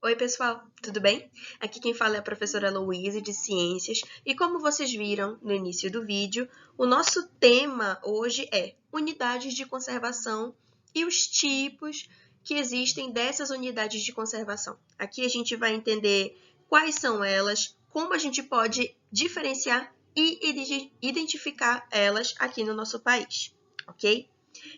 Oi, pessoal, tudo bem? Aqui quem fala é a professora Louise, de Ciências, e como vocês viram no início do vídeo, o nosso tema hoje é unidades de conservação e os tipos que existem dessas unidades de conservação. Aqui a gente vai entender quais são elas, como a gente pode diferenciar e identificar elas aqui no nosso país, ok?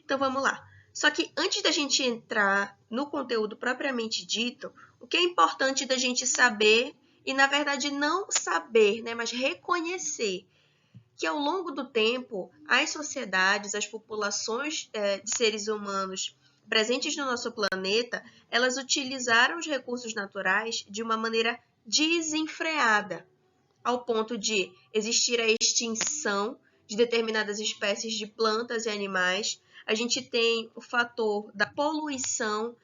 Então vamos lá. Só que antes da gente entrar no conteúdo propriamente dito, o que é importante da gente saber, e na verdade não saber, mas reconhecer que ao longo do tempo, as sociedades, as populações de seres humanos presentes no nosso planeta, elas utilizaram os recursos naturais de uma maneira desenfreada, ao ponto de existir a extinção de determinadas espécies de plantas e animais. A gente tem o fator da poluição,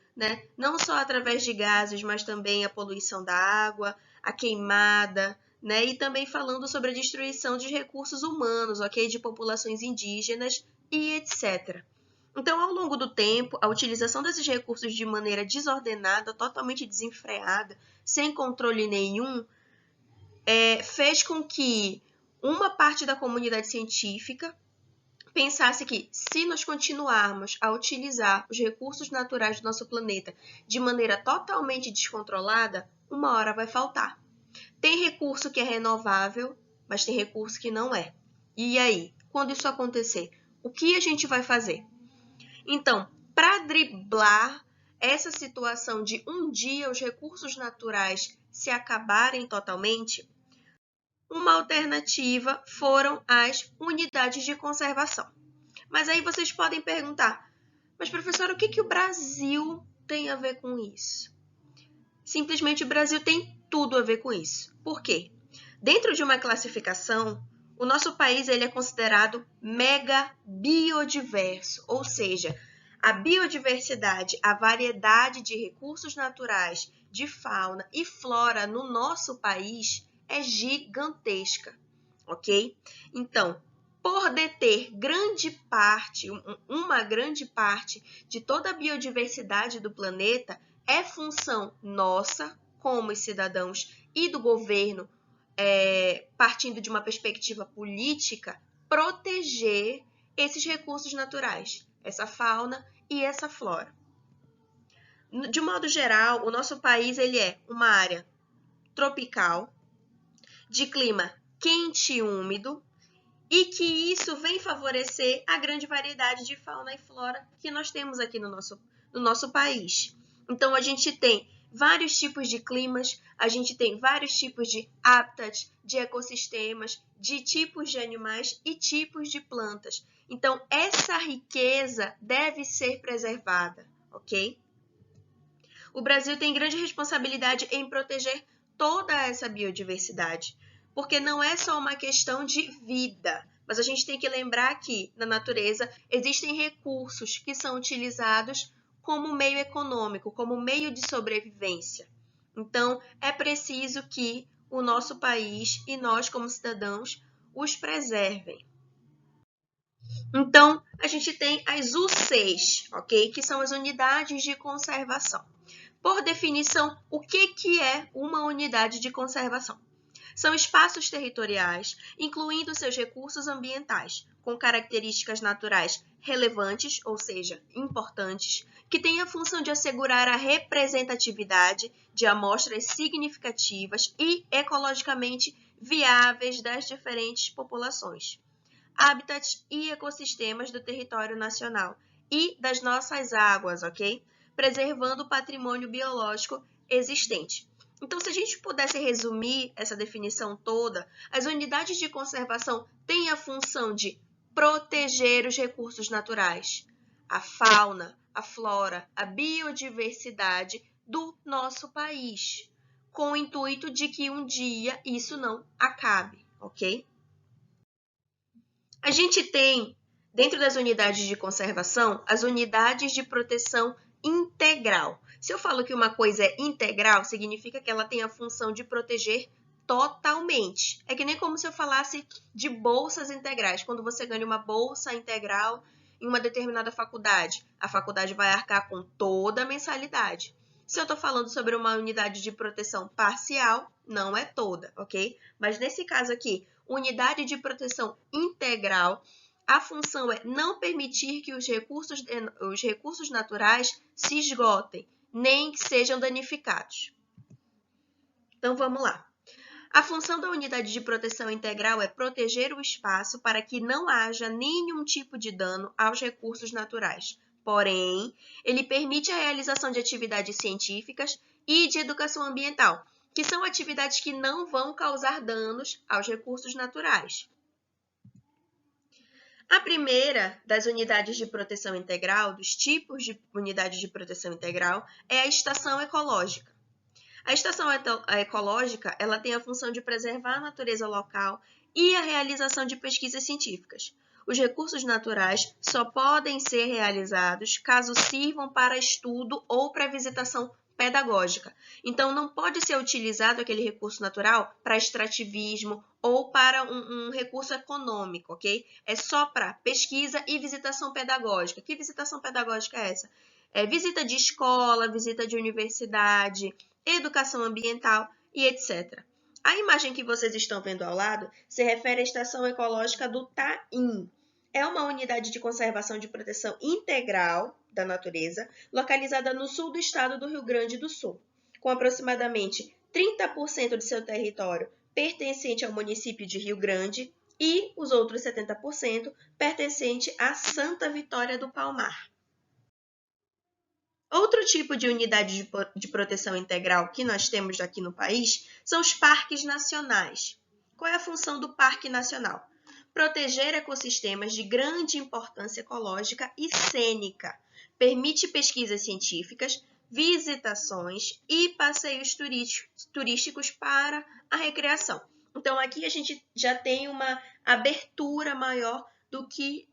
não só através de gases, mas também a poluição da água, a queimada, e também falando sobre a destruição de recursos humanos, de populações indígenas e etc. Então, ao longo do tempo, a utilização desses recursos de maneira desordenada, totalmente desenfreada, sem controle nenhum, fez com que uma parte da comunidade científica pensasse que, se nós continuarmos a utilizar os recursos naturais do nosso planeta de maneira totalmente descontrolada, uma hora vai faltar. Tem recurso que é renovável, mas tem recurso que não é. E aí, quando isso acontecer, o que a gente vai fazer? Então, para driblar essa situação de um dia os recursos naturais se acabarem totalmente, uma alternativa foram as unidades de conservação. Mas aí vocês podem perguntar, mas professora, o que o Brasil tem a ver com isso? Simplesmente o Brasil tem tudo a ver com isso. Por quê? Dentro de uma classificação, o nosso país ele é considerado mega biodiverso, ou seja, a biodiversidade, a variedade de recursos naturais, de fauna e flora no nosso país é gigantesca, ok? Então, por deter uma grande parte de toda a biodiversidade do planeta, é função nossa, como cidadãos, e do governo, partindo de uma perspectiva política, proteger esses recursos naturais, essa fauna e essa flora. De modo geral, o nosso país ele é uma área tropical, de clima quente e úmido, e que isso vem favorecer a grande variedade de fauna e flora que nós temos aqui no nosso país. Então, a gente tem vários tipos de climas, a gente tem vários tipos de hábitats, de ecossistemas, de tipos de animais e tipos de plantas. Então, essa riqueza deve ser preservada, ok? O Brasil tem grande responsabilidade em proteger toda essa biodiversidade, porque não é só uma questão de vida, mas a gente tem que lembrar que, na natureza, existem recursos que são utilizados como meio econômico, como meio de sobrevivência. Então, é preciso que o nosso país e nós, como cidadãos, os preservem. Então, a gente tem as UCs, ok? Que são as unidades de conservação. Por definição, o que é uma unidade de conservação? São espaços territoriais, incluindo seus recursos ambientais, com características naturais relevantes, ou seja, importantes, que têm a função de assegurar a representatividade de amostras significativas e ecologicamente viáveis das diferentes populações, hábitats e ecossistemas do território nacional e das nossas águas, ok? Preservando o patrimônio biológico existente. Então, se a gente pudesse resumir essa definição toda, as unidades de conservação têm a função de proteger os recursos naturais, a fauna, a flora, a biodiversidade do nosso país, com o intuito de que um dia isso não acabe, ok? A gente tem, dentro das unidades de conservação, as unidades de proteção integral. Se eu falo que uma coisa é integral, significa que ela tem a função de proteger totalmente. É que nem como se eu falasse de bolsas integrais. Quando você ganha uma bolsa integral em uma determinada faculdade, a faculdade vai arcar com toda a mensalidade. Se eu estou falando sobre uma unidade de proteção parcial, não é toda, ok? Mas nesse caso aqui, unidade de proteção integral, a função é não permitir que os recursos naturais se esgotem, nem que sejam danificados. Então, vamos lá. A função da unidade de proteção integral é proteger o espaço para que não haja nenhum tipo de dano aos recursos naturais. Porém, ele permite a realização de atividades científicas e de educação ambiental, que são atividades que não vão causar danos aos recursos naturais. A primeira das unidades de proteção integral, dos tipos de unidades de proteção integral, é a estação ecológica. A estação ecológica, ela tem a função de preservar a natureza local e a realização de pesquisas científicas. Os recursos naturais só podem ser realizados caso sirvam para estudo ou para visitação pedagógica. Então, não pode ser utilizado aquele recurso natural para extrativismo ou para um recurso econômico, ok? É só para pesquisa e visitação pedagógica. Que visitação pedagógica é essa? É visita de escola, visita de universidade, educação ambiental e etc. A imagem que vocês estão vendo ao lado se refere à estação ecológica do Taim. É uma unidade de conservação de proteção integral da natureza, localizada no sul do estado do Rio Grande do Sul, com aproximadamente 30% de seu território pertencente ao município de Rio Grande e os outros 70% pertencente a Santa Vitória do Palmar. Outro tipo de unidade de proteção integral que nós temos aqui no país são os parques nacionais. Qual é a função do Parque Nacional? Proteger ecossistemas de grande importância ecológica e cênica. Permite pesquisas científicas, visitações e passeios turísticos para a recreação. Então, aqui a gente já tem uma abertura maior do que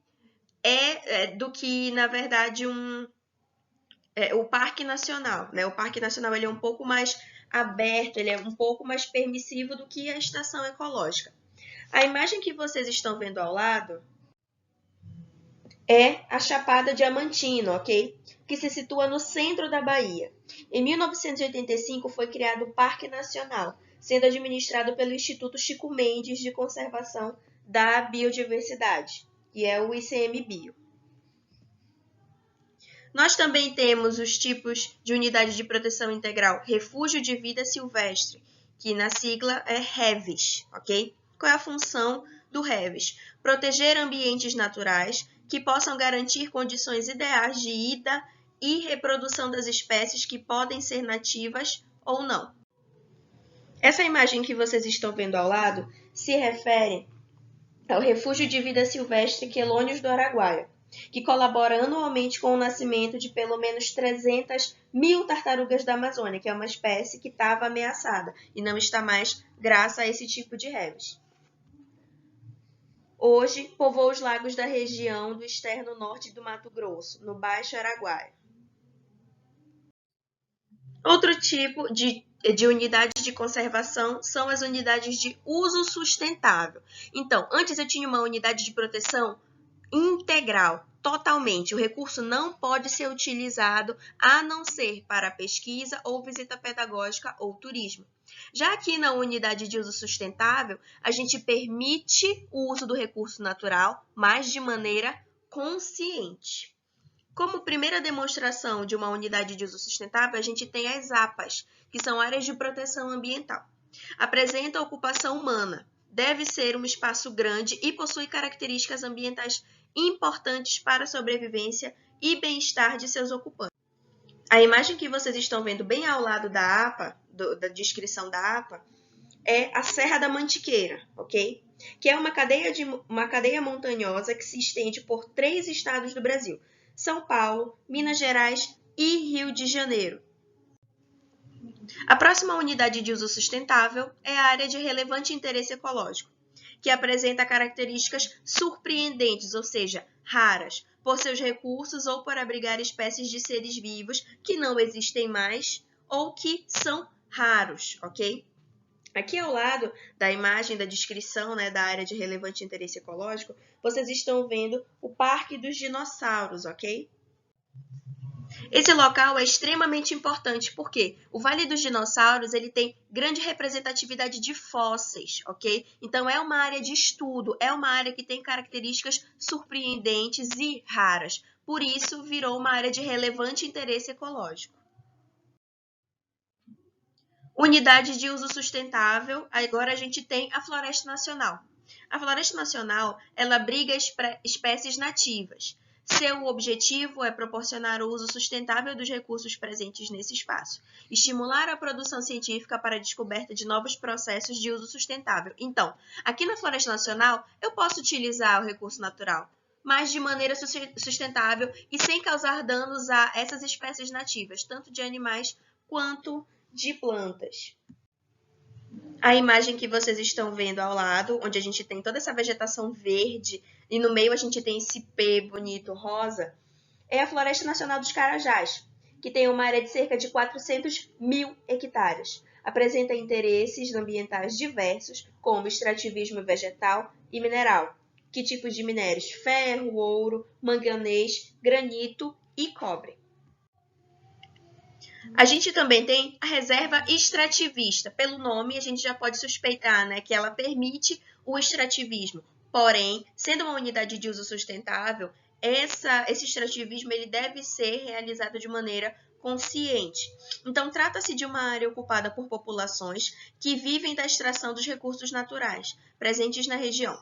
na verdade, o Parque Nacional, né? O Parque Nacional ele é um pouco mais aberto, ele é um pouco mais permissivo do que a estação ecológica. A imagem que vocês estão vendo ao lado é a Chapada Diamantina, ok? Que se situa no centro da Bahia. Em 1985 foi criado o Parque Nacional, sendo administrado pelo Instituto Chico Mendes de Conservação da Biodiversidade, que é o ICMBio. Nós também temos os tipos de unidade de proteção integral Refúgio de Vida Silvestre, que na sigla é REVS, ok? Qual é a função do REVS? Proteger ambientes naturais que possam garantir condições ideais de ida e reprodução das espécies que podem ser nativas ou não. Essa imagem que vocês estão vendo ao lado se refere ao Refúgio de Vida Silvestre Quelônios do Araguaia, que colabora anualmente com o nascimento de pelo menos 300 mil tartarugas da Amazônia, que é uma espécie que estava ameaçada e não está mais graças a esse tipo de REVS. Hoje, povoa os lagos da região do externo norte do Mato Grosso, no Baixo Araguaia. Outro tipo de unidades de conservação são as unidades de uso sustentável. Então, antes eu tinha uma unidade de proteção integral, totalmente. O recurso não pode ser utilizado a não ser para pesquisa ou visita pedagógica ou turismo. Já aqui na unidade de uso sustentável, a gente permite o uso do recurso natural, mas de maneira consciente. Como primeira demonstração de uma unidade de uso sustentável, a gente tem as APAs, que são áreas de proteção ambiental. Apresenta a ocupação humana, deve ser um espaço grande e possui características ambientais importantes para a sobrevivência e bem-estar de seus ocupantes. A imagem que vocês estão vendo bem ao lado da APA, da descrição da APA, é a Serra da Mantiqueira, ok? Que é uma cadeia montanhosa que se estende por 3 estados do Brasil: São Paulo, Minas Gerais e Rio de Janeiro. A próxima unidade de uso sustentável é a área de relevante interesse ecológico, que apresenta características surpreendentes, ou seja, raras, por seus recursos ou por abrigar espécies de seres vivos que não existem mais ou que são raros, ok? Aqui ao lado da imagem da descrição, né, da área de relevante interesse ecológico, vocês estão vendo o Parque dos Dinossauros, ok? Esse local é extremamente importante porque o Vale dos Dinossauros ele tem grande representatividade de fósseis, ok? Então é uma área de estudo, é uma área que tem características surpreendentes e raras. Por isso, virou uma área de relevante interesse ecológico. Unidade de uso sustentável, agora a gente tem a Floresta Nacional. A Floresta Nacional, ela abriga espécies nativas. Seu objetivo é proporcionar o uso sustentável dos recursos presentes nesse espaço, estimular a produção científica para a descoberta de novos processos de uso sustentável. Então, aqui na Floresta Nacional, eu posso utilizar o recurso natural, mas de maneira sustentável e sem causar danos a essas espécies nativas, tanto de animais quanto de plantas. A imagem que vocês estão vendo ao lado, onde a gente tem toda essa vegetação verde e no meio a gente tem esse P bonito rosa, é a Floresta Nacional dos Carajás, que tem uma área de cerca de 400 mil hectares. Apresenta interesses ambientais diversos, como extrativismo vegetal e mineral. Que tipos de minérios? Ferro, ouro, manganês, granito e cobre. A gente também tem a reserva extrativista. Pelo nome, a gente já pode suspeitar, né, que ela permite o extrativismo. Porém, sendo uma unidade de uso sustentável, esse extrativismo ele deve ser realizado de maneira consciente. Então, trata-se de uma área ocupada por populações que vivem da extração dos recursos naturais presentes na região,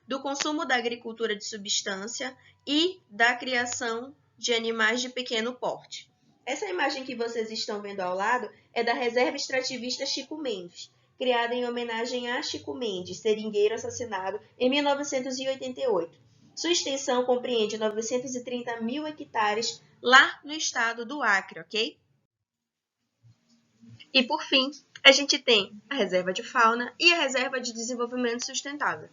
do consumo da agricultura de subsistência e da criação de animais de pequeno porte. Essa imagem que vocês estão vendo ao lado é da reserva extrativista Chico Mendes, criada em homenagem a Chico Mendes, seringueiro assassinado em 1988. Sua extensão compreende 930 mil hectares lá no estado do Acre, ok? E por fim, a gente tem a reserva de fauna e a reserva de desenvolvimento sustentável.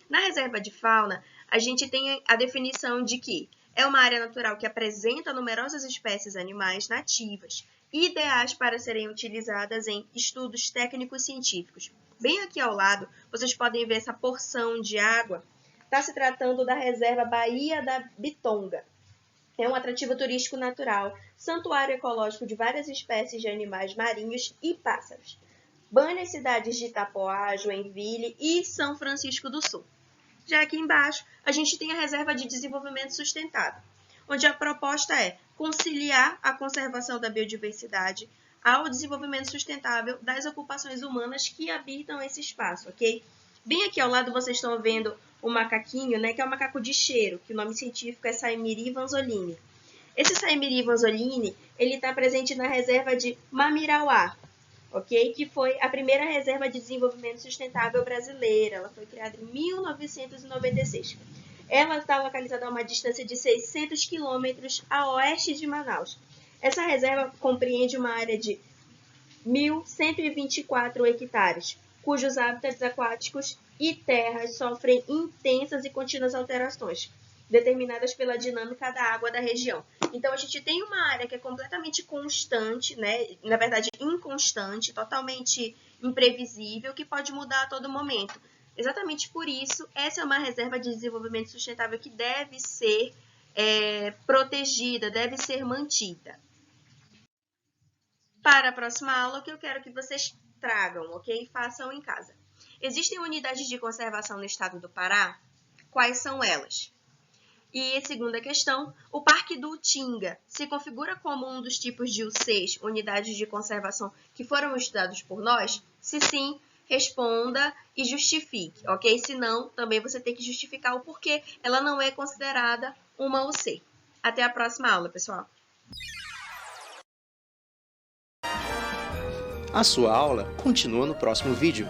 Na reserva de fauna, a gente tem a definição de que é uma área natural que apresenta numerosas espécies animais nativas, ideais para serem utilizadas em estudos técnicos científicos. Bem aqui ao lado, vocês podem ver essa porção de água. Está se tratando da reserva Baía da Bitonga. É um atrativo turístico natural, santuário ecológico de várias espécies de animais marinhos e pássaros. Banha as cidades de Itapoá, Joinville e São Francisco do Sul. Já aqui embaixo, a gente tem a reserva de desenvolvimento sustentável, onde a proposta é conciliar a conservação da biodiversidade ao desenvolvimento sustentável das ocupações humanas que habitam esse espaço, ok? Bem aqui ao lado vocês estão vendo o macaquinho, né, que é o macaco de cheiro, que o nome científico é Saimiri vanzolini. Esse Saimiri vanzolini, ele está presente na reserva de Mamirauá, ok? Que foi a primeira reserva de desenvolvimento sustentável brasileira. Ela foi criada em 1996. Ela está localizada a uma distância de 600 quilômetros a oeste de Manaus. Essa reserva compreende uma área de 1.124 hectares, cujos hábitats aquáticos e terras sofrem intensas e contínuas alterações, determinadas pela dinâmica da água da região. Então, a gente tem uma área que é completamente constante, né? Na verdade, inconstante, totalmente imprevisível, que pode mudar a todo momento. Exatamente por isso, essa é uma reserva de desenvolvimento sustentável que deve ser protegida, deve ser mantida. Para a próxima aula, o que eu quero que vocês tragam, ok? Façam em casa. Existem unidades de conservação no estado do Pará? Quais são elas? E segunda questão, o Parque do Utinga se configura como um dos tipos de UCs, unidades de conservação, que foram estudados por nós? Se sim, responda e justifique, ok? Se não, também você tem que justificar o porquê ela não é considerada uma UC. Até a próxima aula, pessoal! A sua aula continua no próximo vídeo.